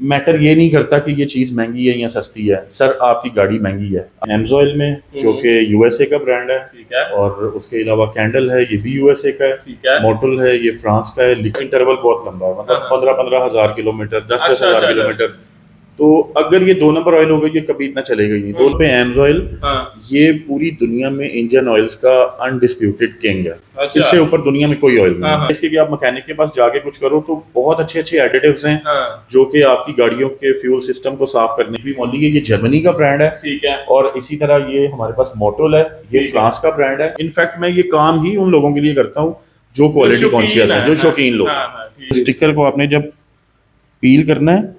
Matter ये नहीं करता कि ये चीज़ महंगी है या सस्ती है, सर आपकी गाड़ी महंगी है। एमजॉइल में जो कि यूएसए का ब्रांड है, ठीक है। और उसके अलावा कैंडल है, ये भी यूएसए का है। ठीक है। मोटल है, ये फ्रांस का है। इंटरवल बहुत लंबा है, मतलब 15-15 हज़ार किलोमीटर, 10-10 हज़ार किलोमीटर। तो अगर ये 2 नंबर ऑयल हो गई, ये कभी इतना चलेगा ही नहीं। तो पे एमजॉइल ये पूरी दुनिया में इंजन ऑयल्स का अनडिस्प्यूटेड किंग है। अच्छा। इससे ऊपर दुनिया में कोई ऑयल नहीं है। इसके कि आप मैकेनिक के पास जाके कुछ करो तो बहुत अच्छे अच्छे एडिटिव्स हैं जो कि आपकी गाड़ियों के फ्यूल सिस्टम को साफ करने की मौली है। ये जर्मनी का ब्रांड है। ठीक है। और इसी तरह ये हमारे पास मोटल है, ये फ्रांस का ब्रांड है। इनफैक्ट मैं ये काम ही उन लोगों के लिए करता हूँ जो क्वालिटी कॉन्शियस है, जो शौकीन लोग। स्टिकर को आपने जब पील करना है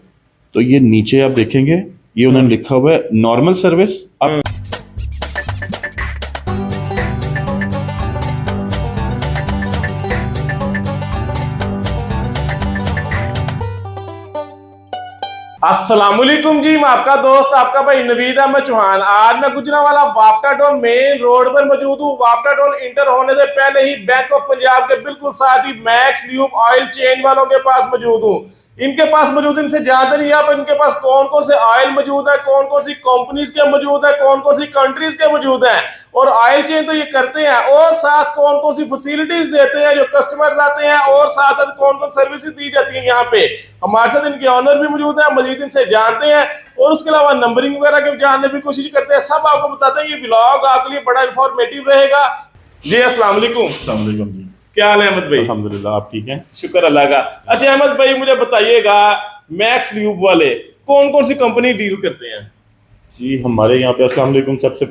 तो ये नीचे आप देखेंगे, ये उन्होंने लिखा हुआ है नॉर्मल सर्विस। अब अस्सलामुअलैकुम जी, मैं आपका दोस्त आपका भाई नवीद अहमद चौहान। आज मैं गुजरांवाला वापटा टाउन मेन रोड पर मौजूद हूँ। वापटा टाउन इंटर होने से पहले ही बैंक ऑफ पंजाब के बिल्कुल साथ ही मैक्स ल्यूब ऑयल चेंज वालों के पास मौजूद हूँ। इनके पास मौजूद, इनसे जानते नहीं आप इनके पास कौन कौन से ऑयल मौजूद है, कौन कौन सी कंपनीज के मौजूद है, कौन कौन सी कंट्रीज के मौजूद हैं, और ऑयल चेंज तो ये करते हैं, और साथ कौन कौन सी फैसिलिटीज देते हैं जो कस्टमर आते हैं, और साथ साथ कौन कौन सर्विसेज दी जाती है यहाँ पे। हमारे साथ इनके ऑनर भी मौजूद है, मजीद इनसे जानते हैं और उसके अलावा नंबरिंग वगैरह के जानने की कोशिश करते हैं। सब आपको बताते हैं। ये ब्लॉग आपके लिए बड़ा इंफॉर्मेटिव रहेगा। जी अस्सलाम वालेकुम। जी, क्या हाल है अहमद भाई? अल्हम्दुलिल्लाह, आप ठीक हैं? शुक्र अल्लाह का। अच्छा अहमद भाई, मुझे बताइएगा मैक्स ल्यूब वाले कौन कौन सी कंपनी डील करते हैं? जी हमारे यहाँ पे अस्सलाम वालेकुम। सबसे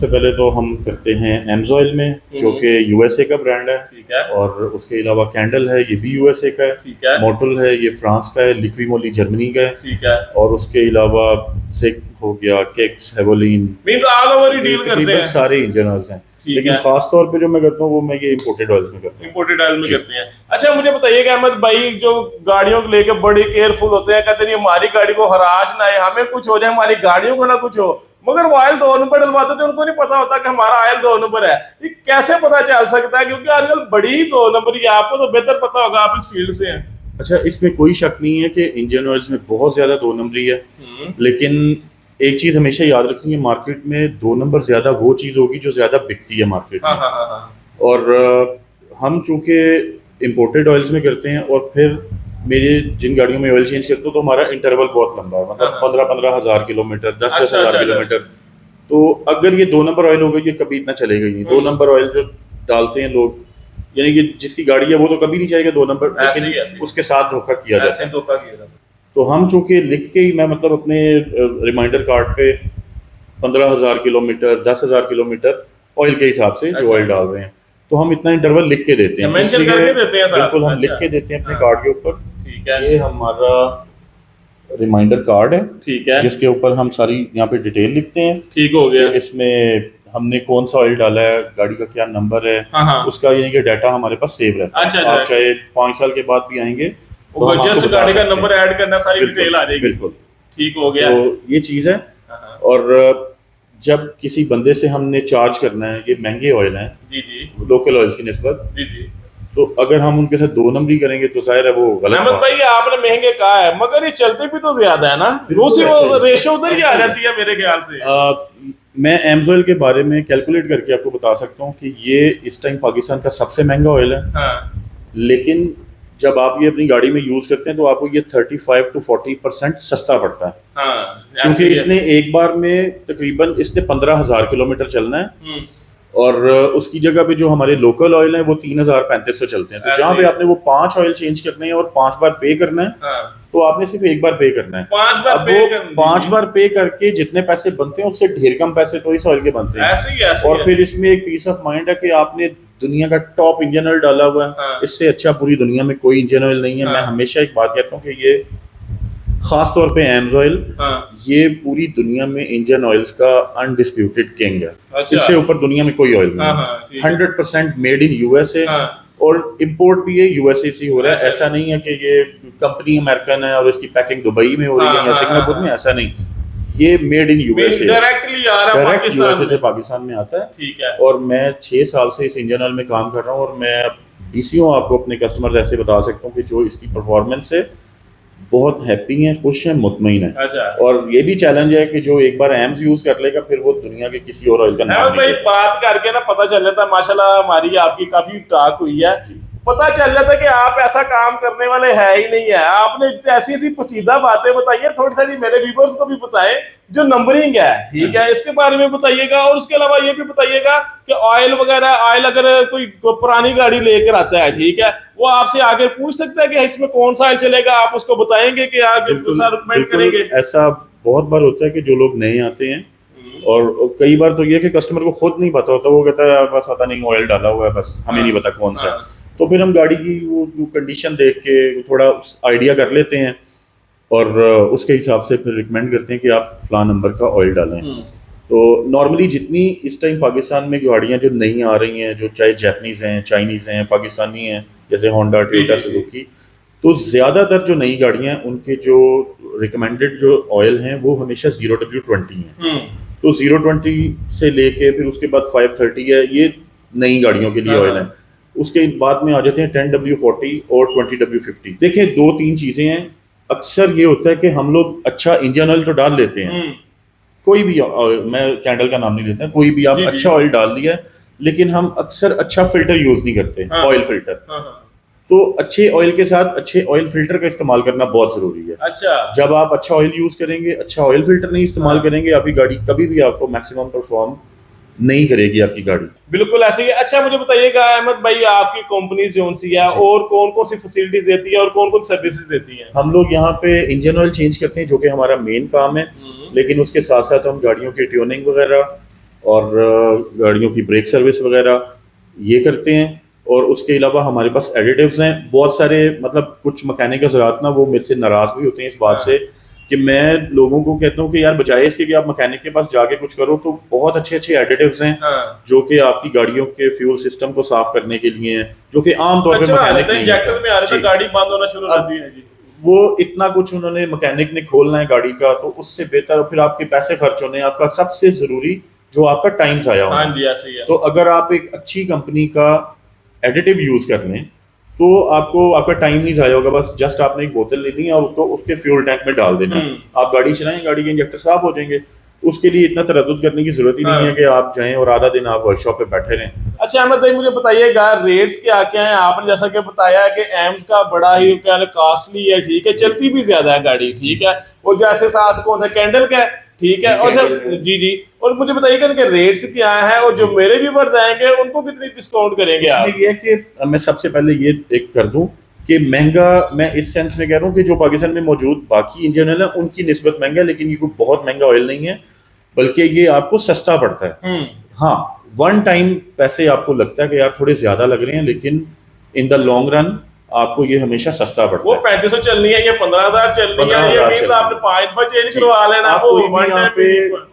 पहले तो हम करते हैं एमजॉइल में जो कि यूएसए का ब्रांड है। ठीक है। और उसके अलावा कैंडल है, ये भी यूएसए का है। ठीक है। मोटल है, ये फ्रांस का है। लिक्विमोली जर्मनी का है। ठीक है। और उसके अलावा सिक हो गया, केक्स, हेवोलिन, मींस ऑल ओवर ही डील करते हैं। सारे इंजन ऑयल्स हैं, लेकिन खास तौर पे जो मैं करता हूँ वो मैं ये इंपोर्टेड ऑयल्स में करता हूँ। इंपोर्टेड ऑयल में करते हैं। अच्छा मुझे बताइएगा अहमद भाई, जो गाड़ियों को लेकर बड़े केयरफुल होते हैं, कहते हैं हमारी गाड़ी को हराश ना आए, हमें कुछ हो जाए, हमारी गाड़ियों को ना कुछ हो, मगर वो ऑयल 2 नंबर डलवाते थे, उनको नहीं पता होता कि हमारा ऑयल 2 नंबर है। ये कैसे पता चल सकता है? क्योंकि आजकल बड़ी 2 नंबर ही, आपको तो बेहतर पता होगा, आप इस फील्ड से हैं। अच्छा, इसमें कोई शक नहीं है कि इंजन ऑयल्स में बहुत ज्यादा 2 नंबरी है, लेकिन एक चीज हमेशा याद रखेंगे, मार्केट में 2 नंबर ज्यादा वो चीज होगी जो ज्यादा बिकती है मार्केट में। और हम चूंकि इंपोर्टेड ऑयल्स में करते हैं, और फिर मेरे जिन गाड़ियों में ऑयल चेंज करते हो तो हमारा इंटरवल बहुत लंबा है, मतलब 15-15 हज़ार किलोमीटर, 10-10 हज़ार किलोमीटर। तो अगर ये 2 नंबर ऑयल हो गई, ये कभी इतना चलेगा ही नहीं। 2 नंबर ऑयल जो डालते हैं लोग, यानी कि जिसकी गाड़ी है वो तो कभी नहीं चाहेगा 2 नंबर, लेकिन उसके साथ धोखा किया जाता है। तो हम चूंकि लिख के ही, मैं मतलब अपने रिमाइंडर कार्ड पे 15,000 किलोमीटर, 10,000 किलोमीटर ऑयल के हिसाब से जो ऑयल डाल रहे हैं, तो हम इतना इंटरवल लिख के देते हैं। बिल्कुल, हम लिख के देते हैं अपने कार्ड के ऊपर। ठीक है। ये हमारा रिमाइंडर कार्ड है। ठीक है। जिसके ऊपर हम सारी यहाँ पे डिटेल लिखते हैं। ठीक हो गया। इसमें हमने कौन सा ऑयल डाला है, गाड़ी का क्या नंबर है, उसका यानी कि डाटा हमारे पास सेव रहता है। अच्छा, आप चाहे 5 साल के बाद भी आएंगे तो जस्ट गाड़ी का नंबर ऐड करना, सारी डिटेल आ जाएगी। बिल्कुल, ठीक हो गया। तो ये चीज है। और जब किसी बंदे से हमने चार्ज करना है, ये महंगे ऑयल हैं जी जी, लोकल ऑयल्स की निस्बत जी जी, तो अगर हम उनके साथ 2 नंबरी करेंगे तो जाहिर है वो गलत। अहमद भाई आपने महंगे कहा है, मगर ये चलते भी तो ज्यादा है ना, वो रेशो उधर ही आ जाती है मेरे ख्याल से। मैं एमजॉइल के बारे में कैलकुलेट करके आपको बता सकता हूँ कि ये इस टाइम पाकिस्तान का सबसे महंगा ऑयल है। लेकिन जब आप ये अपनी गाड़ी में यूज करते हैं तो आपको ये 35 to 40% सस्ता पड़ता है। क्योंकि इसने एक बार में तकरीबन इसने 15,000 किलोमीटर चलना है, और उसकी जगह पे जो हमारे लोकल ऑयल है वो 3,3500 चलते हैं। तो जहाँ पे आपने वो 5 ऑयल चेंज करने हैं और 5 बार पे करना है, तो आपने सिर्फ 1 बार पे करना है। 5 बार पे करके जितने पैसे बनते हैं उससे ढेर कम पैसे तो इस ऑयल के बनते हैं। और फिर इसमें एक पीस ऑफ माइंड है कि आपने दुनिया का टॉप इंजन ऑयल डाला हुआ है। इससे अच्छा पूरी दुनिया में कोई इंजन ऑयल नहीं है। मैं हमेशा एक बात कहता हूँ कि ये खास तौर पे एमजॉइल, ये पूरी दुनिया में इंजन ऑयल्स का अनडिस्प्यूटेड किंग है। इससे ऊपर दुनिया में कोई ऑयल नहीं है। 100% मेड इन यूएसए, और इंपोर्ट भी ये यूएसए से हो रहा है। ऐसा नहीं है कि ये कंपनी अमेरिकन है और इसकी पैकिंग दुबई में हो रही है या सिंगापुर में, ऐसा नहीं। ये made in USA, direct USA से पाकिस्तान में आता है। ठीक है। और मैं 6 साल से इस इंजन ऑयल में काम कर रहा हूँ, और मैं डीसीओ आपको अपने कस्टमर्स ऐसे बता सकता हूँ कि जो इसकी परफॉर्मेंस है बहुत हैप्पी हैं, खुश हैं, मुतमईन हैं। अच्छा। और ये भी चैलेंज है कि जो एक बार एम्स यूज कर लेगा फिर वो दुनिया के किसी और ऑयल का नाम अहमद नहीं भाई लेगा। बात करके ना पता चल जाता है, माशाल्लाह हमारी आपकी काफी टॉक हुई है, पता चल जाता है कि आप ऐसा काम करने वाले है ही नहीं है। आपने ऐसी ऐसी पेचीदा बातें बताई है, थोड़ी सारी मेरे व्यूअर्स को भी बताएं। जो नंबरिंग है, ठीक है, इसके बारे में बताइएगा। और उसके अलावा ये भी बताइएगा कि ऑयल वगैरह, ऑयल अगर कोई पुरानी गाड़ी लेकर आता है, ठीक है, वो आपसे आगे पूछ सकता है कि इसमें कौन सा ऑयल चलेगा, आप उसको बताएंगे कि आगे रिकमेंड करेंगे। ऐसा बहुत बार होता है कि जो लोग नए आते हैं, और कई बार तो ये कि कस्टमर को खुद नहीं पता होता, वो कहता है बस पता नहीं ऑयल डाला हुआ है, बस हमें नहीं पता कौन सा है। तो फिर हम गाड़ी की वो कंडीशन देख के थोड़ा आइडिया कर लेते हैं और उसके हिसाब से फिर रिकमेंड करते हैं कि आप फलां नंबर का ऑयल डालें। तो नॉर्मली जितनी इस टाइम पाकिस्तान में गाड़ियां जो नई आ रही हैं, जो चाहे जापानीज हैं, चाइनीज हैं, पाकिस्तानी हैं, जैसे होंडा, टोयोटा, सुजुकी, तो ज़्यादातर जो नई गाड़ियां हैं उनके जो रिकमेंडेड जो ऑयल हैं वो हमेशा 0W20 हैं। तो 020 से लेके फिर उसके बाद 530 है, ये नई गाड़ियों के लिए ऑयल है। उसके बाद में आ जाते हैं 10W40 और 20W50। देखिए, दो तीन चीजें हैं। अक्सर ये होता है कि हम लोग अच्छा इंजन ऑयल तो डाल लेते हैं, कोई भी मैं कैंडल का नाम नहीं लेता, कोई भी आप अच्छा ऑयल डाल दिया है, लेकिन हम अक्सर अच्छा फिल्टर यूज नहीं करते, ऑयल फिल्टर। तो अच्छे ऑयल के साथ अच्छे ऑयल फिल्टर का इस्तेमाल करना बहुत जरूरी है। अच्छा। जब आप अच्छा ऑयल यूज करेंगे, अच्छा ऑयल फिल्टर नहीं इस्तेमाल करेंगे, आपकी गाड़ी कभी भी आपको मैक्सिमम परफॉर्म नहीं करेगी आपकी गाड़ी। बिल्कुल ऐसे ही। अच्छा, मुझे बताइएगा अहमद भाई, आपकी कंपनी जो सी है और कौन कौन सी फैसिलिटीज देती है और कौन कौन सर्विसेज देती है? हम लोग यहाँ पे इंजन ऑयल चेंज करते हैं, जो कि हमारा मेन काम है, लेकिन उसके साथ साथ हम गाड़ियों की ट्यूनिंग वगैरह और गाड़ियों की ब्रेक सर्विस वगैरह ये करते हैं। और उसके अलावा हमारे पास एडिटिव्स हैं बहुत सारे। मतलब कुछ मैकेनिक हज़रात ना वो मेरे से नाराज़ भी होते हैं इस बात से कि मैं लोगों को कहता हूँ कि यार बजाय इसके कि आप मैकेनिक के पास जाके कुछ करो, तो बहुत अच्छे अच्छे एडिटिव्स हैं जो कि आपकी गाड़ियों के फ्यूल सिस्टम को साफ करने के लिए हैं, जो कि आमतौर पे मैकेनिक नहीं इंजेक्टर में आ रहा था, गाड़ी बंद होना शुरू हो जाती है जी। वो इतना कुछ उन्होंने मैकेनिक ने खोलना है गाड़ी का, तो उससे बेहतर फिर आपके पैसे खर्च होने, आपका सबसे जरूरी जो आपका टाइम जाया होना। हाँ जी, ऐसे ही है। तो अगर आप एक अच्छी कंपनी का एडिटिव यूज कर लें तो आपको आपका टाइम नहीं जाया होगा। बस जस्ट आपने एक बोतल लेनी है और उसको उसके फ्यूल टैंक में डाल देना, आप गाड़ी चलाएं, गाड़ी के इंजेक्टर साफ हो जाएंगे। उसके लिए इतना तरद्दुद करने की जरूरत ही नहीं है कि आप जाएं और आधा दिन आप वर्कशॉप पे बैठे रहें। अच्छा अहमद भाई, मुझे बताइएगा रेट्स क्या क्या है? आपने जैसा कि बताया कि एम्स का बड़ा ही क्या कॉस्टली है, ठीक है, चलती भी ज्यादा है गाड़ी, ठीक है, और जैसे साथ कौन सा कैंडल का है, ठीक है, और सर जी। और मुझे बताइएगा कि रेट्स क्या है और जो मेरे व्यूअर्स आएंगे उनको कितनी डिस्काउंट करेंगे आप? ये है कि मैं सबसे पहले ये एक कर दूं कि महंगा मैं इस सेंस में कह रहा हूँ कि जो पाकिस्तान में मौजूद बाकी इंजन ऑयल है उनकी निस्बत महंगा है, लेकिन ये कोई बहुत महंगा ऑयल नहीं है, बल्कि ये आपको सस्ता पड़ता है। हाँ, वन टाइम पैसे आपको लगता है कि यार थोड़े ज्यादा लग रहे हैं, लेकिन इन द लॉन्ग रन आपको ये हमेशा सस्ता पड़ता है। वो 3500 चलनी है, ये 15,000 चलनी है, ये मींस आपने 5 दफा चेंज करवा लेना। आप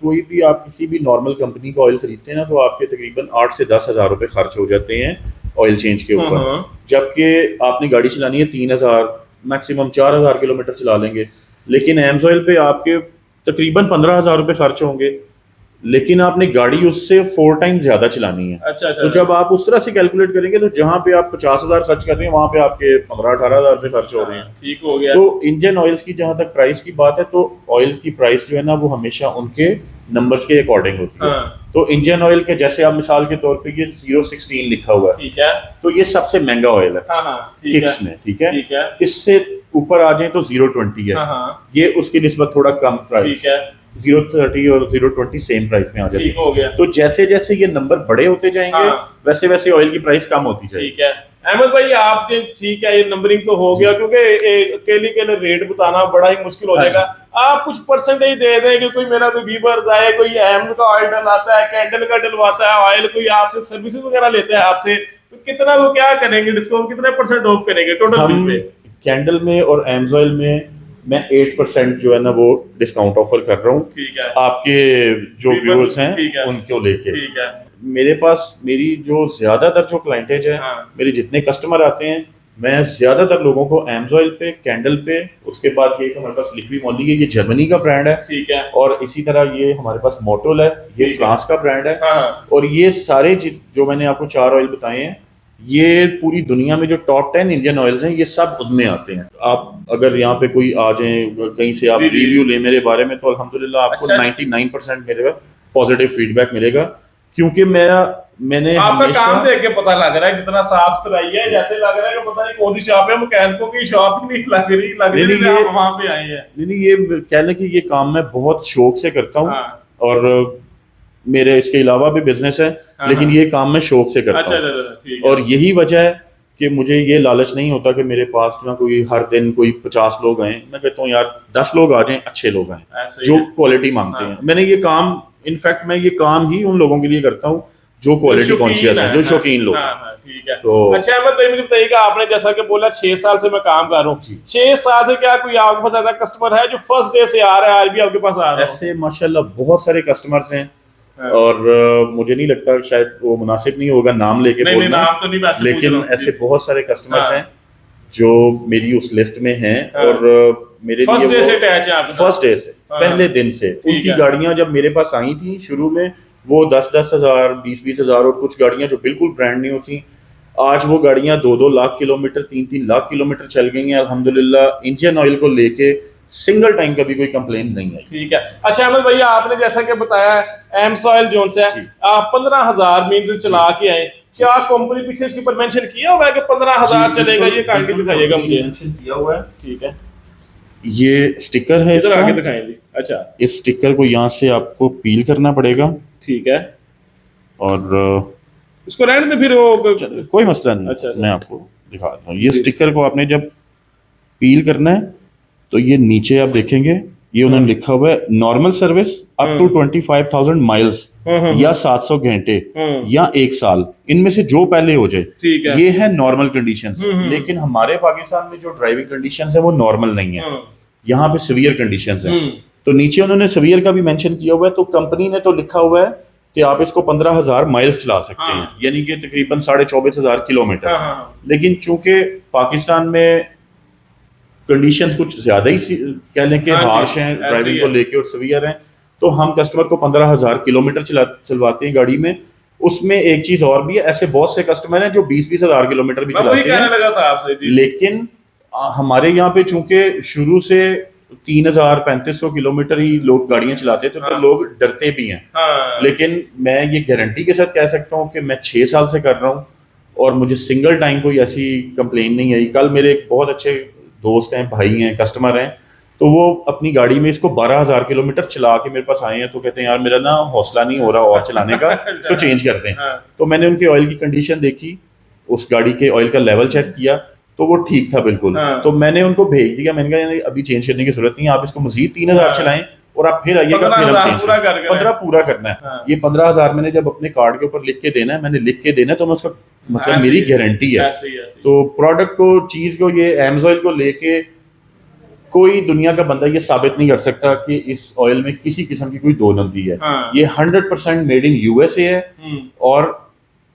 कोई भी आप किसी भी नॉर्मल कंपनी का ऑयल खरीदते हैं ना, तो आपके तकरीबन 8 से 10,000 रुपए खर्च हो जाते हैं ऑयल चेंज के ऊपर, जबकि आपने गाड़ी चलानी है 3,000 मैक्सिमम 4,000 किलोमीटर चला लेंगे, लेकिन एम्स ऑयल पे आपके तकरीबन 15,000 रुपए खर्च होंगे, लेकिन आपने गाड़ी उससे 4 टाइम ज्यादा चलानी है। अच्छा। तो जब आप उस तरह से कैलकुलेट करेंगे तो जहां पे आप 50,000 खर्च कर रहे हैं वहां पे आपके 15-18,000 रुपए खर्च हो रहे हैं। ठीक हो गया। तो इंजन ऑयल्स की जहां तक प्राइस की बात है, तो ऑयल की प्राइस जो है ना वो हमेशा उनके नंबर्स के अकॉर्डिंग होती है। तो इंजन ऑयल के जैसे आप मिसाल के तौर पे ये 016 लिखा हुआ है, ठीक है, तो ये सबसे महंगा ऑयल है किक्स में, ठीक है। इससे ऊपर आ जाए तो 020 है, ये उसकी निस्बत थोड़ा कम प्राइस है। 030 और 020 सेम प्राइस में आ जाती है। तो जैसे जैसे ये नंबर बड़े होते जाएंगे वैसे वैसे ऑयल की प्राइस कम होती जाएगी। ठीक है अहमद भाई, आप ठीक है, ये नंबरिंग तो हो गया, क्योंकि अकेले के रेट बताना बड़ा ही मुश्किल हो जाएगा। आप कुछ परसेंटेज दे दें कि कोई मेरा कोई व्यूअर्स आए, कोई एम्स का ऑयल डलवाता है, कैंडल का डलवाता है ऑयल, कोई आपसे सर्विसेज वगैरह लेता है आपसे, तो कितना वो क्या करेंगे डिस्काउंट, कितने % ऑफ करेंगे टोटल बिल पे? कैंडल में और एम्स ऑयल में मैं 8% जो है ना वो डिस्काउंट ऑफर कर रहा हूँ। ठीक है, आपके जो व्यूअर्स हैं उनको लेके। ठीक है, मेरे पास मेरी जो ज्यादातर जो क्लाइंटेज है, मेरे जितने कस्टमर आते हैं, मैं ज्यादातर लोगों को एम्स ऑयल पे, कैंडल पे, उसके बाद ये हमारे पास लिक्वी मॉली है, ये जर्मनी का ब्रांड है, ठीक है, और इसी तरह ये हमारे पास मोटोल है, ये फ्रांस का ब्रांड है, और ये सारे जो मैंने आपको 4 ऑयल बताए हैं ये पूरी दुनिया में जो टॉप 10 इंडियन ऑयल्स हैं ये सब उनमें आते हैं। आप अगर यहाँ पे कोई आ जाए कहीं से आप जी, जी। रिव्यू ले मेरे बारे में, तो अल्हम्दुलिल्लाह आपको अच्छा। 99% मेरे पॉजिटिव फीडबैक मिलेगा, क्योंकि मैंने आपका हमेशा काम देख के पता लग रहा है कितना साफ सुथराई है, जैसे लग रहा है कि पता नहीं कौन सी शॉप है, मैकेनिकों की शॉप नहीं लग रही नहीं, है, आप वहां पे आए हैं। नहीं ये कह लें कि ये काम मैं बहुत शौक से करता हूँ। हाँ। और मेरे इसके अलावा भी बिजनेस है, हाँ, लेकिन हाँ। ये काम मैं शौक से करता अच्छा, हूँ। अच्छा, ठीक है। और यही वजह है कि मुझे ये लालच नहीं होता कि मेरे पास ना कोई हर दिन कोई 50 लोग आए। मैं कहता हूँ यार 10 लोग आ जाएं, अच्छे लोग आए ऐसे ही जो है। क्वालिटी मांगते हाँ। हैं। मैंने ये काम इनफैक्ट मैं ये काम ही उन लोगों के लिए करता हूँ जो क्वालिटी शौकीन कॉन्शियस है, जो हाँ, शौकीन लोग हैं। हाँ, हाँ, ठीक है। तो अच्छा अहमद भाई मुझे बताइएगा, आपने जैसा कि बोला 6 साल से मैं काम कर रहा हूँ, जी। 6 साल से क्या कोई आपके पास ऐसा कस्टमर है जो फर्स्ट डे से आ रहा है आज भी आपके पास आ रहा है? ऐसे माशाल्लाह बहुत सारे कस्टमर्स हैं। हाँ। और मुझे नहीं लगता शायद वो मुनासिब नहीं होगा नाम लेके नहीं, बोलना, नाम तो नहीं, वैसे पूछ लेकिन रहा हूँ। ऐसे जी। बहुत सारे कस्टमर्स हाँ। हैं जो मेरी उस लिस्ट में हैं। हाँ। और मेरे फर्स्ट लिए डे वो से अटैच है आपके साथ? फर्स्ट डे से, हाँ। पहले दिन से ठीक उनकी है। गाड़ियां जब मेरे पास आई थी शुरू में, वो 10-10 हजार, 20-20 हजार, और कुछ गाड़ियां जो बिल्कुल ब्रांड नहीं होती, आज वो गाड़ियां 2-2 लाख किलोमीटर, 3-3 लाख किलोमीटर चल गई हैं अल्हम्दुलिल्लाह। इंजन ऑयल को लेके सिंगल टाइम कभी कोई कंप्लेन नहीं आई। ठीक है। अच्छा अहमद भैया, आपने जैसा कि बताया एमसॉइल जोन से जी। आप 15,000 मील से चला के आए, क्या कंपनी पीछे इसके ऊपर मेंशन किया हुआ है कि 15,000 चलेगा? ये क्वांटिटी दिखाइएगा मुझे। मेंशन किया हुआ है, ठीक है, ये स्टिकर है इधर आके इसका। दिखाएं जी। अच्छा, इस स्टिकर को यहाँ से आपको पील करना पड़ेगा, ठीक है। और इसको रहने दे फिर वो। कोई मसला नहीं। अच्छा, अच्छा। मैं आपको दिखाता हूँ। ये जी। स्टिकर को आपने जब पील करना है तो ये नीचे आप देखेंगे, ये उन्होंने लिखा हुआ है normal service up to 25,000 miles, या 700 घंटे, या 1 साल, इनमें से जो पहले हो जाए। ठीक है। ये है नॉर्मल कंडीशंस। लेकिन हमारे पाकिस्तान में जो ड्राइविंग कंडीशंस है वो नॉर्मल नहीं है, यहाँ पे सीवियर कंडीशंस है। तो नीचे उन्होंने सीवियर का भी मेंशन किया हुआ है। तो कंपनी ने तो लिखा हुआ है कि आप इसको 15,000 माइल्स चला सकते हैं, यानी कि तकरीबन 24,500 किलोमीटर। लेकिन चूंकि पाकिस्तान में कंडीशंस कुछ ज्यादा ही कह लें कि हार्श हैं ड्राइविंग को लेके और सीवियर हैं, तो हम कस्टमर को 15,000 किलोमीटर चलवाते हैं गाड़ी में। उसमें एक चीज और भी है, ऐसे बहुत से कस्टमर हैं जो 20-20 हजार किलोमीटर भी चलाते हैं। लगा था आपसे जी। लेकिन हमारे यहाँ पे चूंकि शुरू से 3,000-3,500 किलोमीटर ही लोग गाड़ियां चलाते थे, तो लोग डरते भी हैं। लेकिन मैं ये गारंटी के साथ कह सकता हूँ कि मैं 6 साल से कर रहा हूँ और मुझे सिंगल टाइम कोई ऐसी कंप्लेन नहीं आई। कल मेरे एक बहुत अच्छे दोस्त हैं, भाई हैं, कस्टमर हैं, तो वो अपनी गाड़ी में इसको 12,000 किलोमीटर चला के मेरे पास आए हैं। तो कहते हैं यार मेरा ना हौसला नहीं हो रहा और चलाने का, इसको चेंज कर दें। तो मैंने उनके ऑयल की कंडीशन देखी, उस गाड़ी के ऑयल का लेवल चेक किया, तो वो ठीक था बिल्कुल। तो मैंने उनको भेज दिया, मैंने कहा अभी चेंज करने की जरूरत नहीं है, आप इसको मजीद 3,000 चलाएं और आप फिर आइएगा, फिर हम चेंज 15 पूरा करना है। ये 15,000 मैंने जब अपने कार्ड के ऊपर लिख के देना है, मैंने लिख के देना है, तो मैं उसका मतलब मेरी गारंटी है। तो प्रोडक्ट को, चीज को, ये एमसॉइल को लेके कोई दुनिया का बंदा ये साबित नहीं कर सकता कि इस ऑयल में किसी किस्म की कोई दोनंदी है। ये 100% मेड इन यूएसए है, और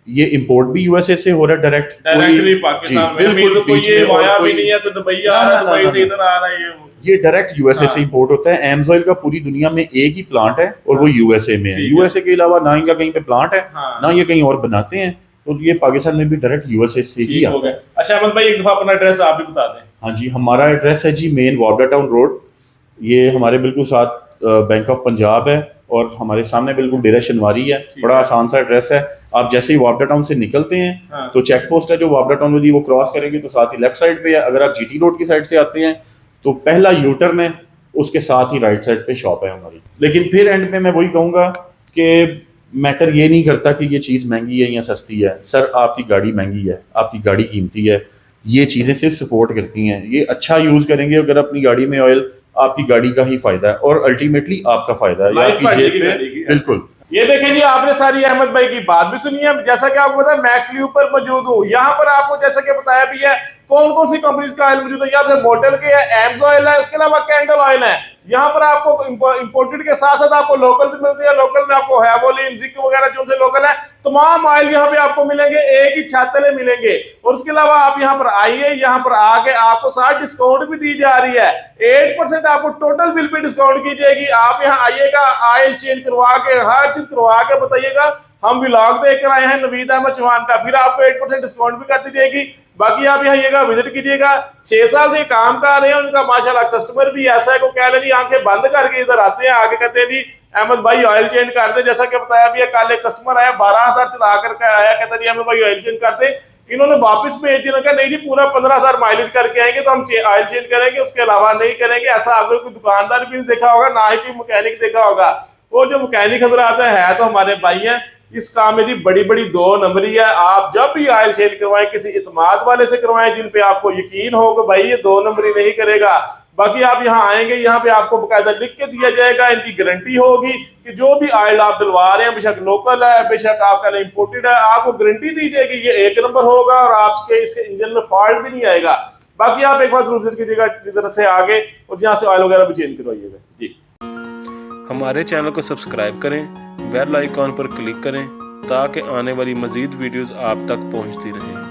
ये इंपोर्ट भी यूएसए से हो रहा है डायरेक्टली पाकिस्तान में। बिल्कुल कोई ये वाया भी नहीं है, तो दुबई आ रहा है, दुबई से इधर आ रहा है। ये डायरेक्ट यूएसए से इंपोर्ट होता है। एमसॉइल का पूरी दुनिया में एक ही प्लांट है और वो यूएसए में है। यूएसए के अलावा ना इनका कहीं पे प्लांट है, ना ये कहीं और बनाते हैं। तो ये पाकिस्तान में भी डायरेक्ट यूएसए से ही आता है। अच्छा अहमद भाई, एक दफा अपना एड्रेस आप भी बता दें। हाँ जी, हमारा एड्रेस है जी मेन वापडा टाउन रोड, ये हमारे बिल्कुल साथ बैंक ऑफ पंजाब है, और हमारे सामने बिल्कुल डेरा शनवारी है। बड़ा आसान सा एड्रेस है। आप जैसे ही वापडा टाउन से निकलते हैं तो चेक पोस्ट है जो वापडा टाउन वाली, वो क्रॉस करेंगे तो साथ ही लेफ्ट साइड पे है। अगर आप जीटी रोड की साइड से आते हैं तो पहला यूटर्न है, उसके साथ ही राइट साइड पे शॉप है हमारी। लेकिन फिर एंड पे मैं वही कहूँगा कि मैटर ये नहीं करता कि ये चीज़ महंगी है या सस्ती है। सर आपकी गाड़ी महंगी है, आपकी गाड़ी कीमती है, ये चीज़ें सिर्फ सपोर्ट करती हैं। ये अच्छा यूज़ करेंगे अगर अपनी गाड़ी में ऑयल, आपकी गाड़ी का ही फायदा है और अल्टीमेटली आपका फायदा है, आपकी जेब पे। बिल्कुल। ये देखें जी, आपने सारी अहमद भाई की बात भी सुनी है। जैसा कि आपको पता है मैक्स ल्यूब पर मौजूद हूँ। यहाँ पर आपको जैसा कि बताया भी है कौन कौन सी कंपनीज का ऑयल मौजूद है। यहाँ पे मोटेल के है, एमसॉइल है, उसके अलावा कैंडल ऑयल है। यहाँ पर आपको इंपोर्टेड के साथ साथ आपको लोकल से मिलती है। लोकल में आपको हैवोलिन, जिक वगैरह जो से लोकल है, तमाम ऑयल यहाँ पे आपको मिलेंगे, एक ही छत तले मिलेंगे। और उसके अलावा आप यहाँ पर आइए, यहाँ पर आके आपको साथ डिस्काउंट भी दी जा रही है। 8% आपको टोटल बिल पे डिस्काउंट की जाएगी। आप यहाँ आइएगा, ऑयल चेंज करवा के, हर चीज करवा के बताइएगा, हम व्लॉग देखकर आए हैं नवीद अहमद चौहान का, फिर आपको 8% डिस्काउंट भी कर दी जाएगी। बाकी आप यहाँ आइएगा, विजिट कीजिएगा। 6 साल से काम कर रहे हैं, उनका माशाल्लाह कस्टमर भी ऐसा है को कह लें जी आंखें बंद करके इधर आते हैं, आगे कहते हैं जी अहमद भाई ऑयल चेंज कर दे। जैसा कि बताया भी कल एक कस्टमर आया 12,000 चला करके आया, कहता जी अहमद भाई ऑयल चेंज कर दे। इन्होंने वापस भेज दिया, कहा नहीं जी पूरा 15,000 माइलेज करके आएंगे तो हम ऑयल चेंज करेंगे, उसके अलावा नहीं करेंगे। ऐसा आपने कोई दुकानदार भी नहीं देखा होगा, ना ही कोई मैकेनिक देखा होगा। वो जो मैकेनिक हजरात है तो हमारे भाई हैं, इस काम में जी बड़ी बड़ी 2 नंबरी है। आप जब भी ऑयल चेंज करवाएं किसी इत्माद वाले से करवाएं जिन पे आपको यकीन हो कि भाई ये 2 नंबरी नहीं करेगा। बाकी आप यहाँ आएंगे, यहाँ पे आपको बकायदा लिख के दिया जाएगा, इनकी गारंटी होगी कि जो भी ऑयल आप डलवा रहे हैं, बेशक लोकल है बेशक आपका इंपोर्टेड है, आपको गारंटी दी जाएगी ये 1 नंबर होगा और आपके इसके इंजन में फॉल्ट भी नहीं आएगा। बाकी आप एक बार जरूर विजिट कीजिएगा इधर से आगे और यहाँ से ऑयल वगैरह भी चेंज करवाइएगा जी। हमारे चैनल को सब्सक्राइब करें, बेल आइकॉन पर क्लिक करें ताकि आने वाली मज़ीद वीडियोस आप तक पहुंचती रहें।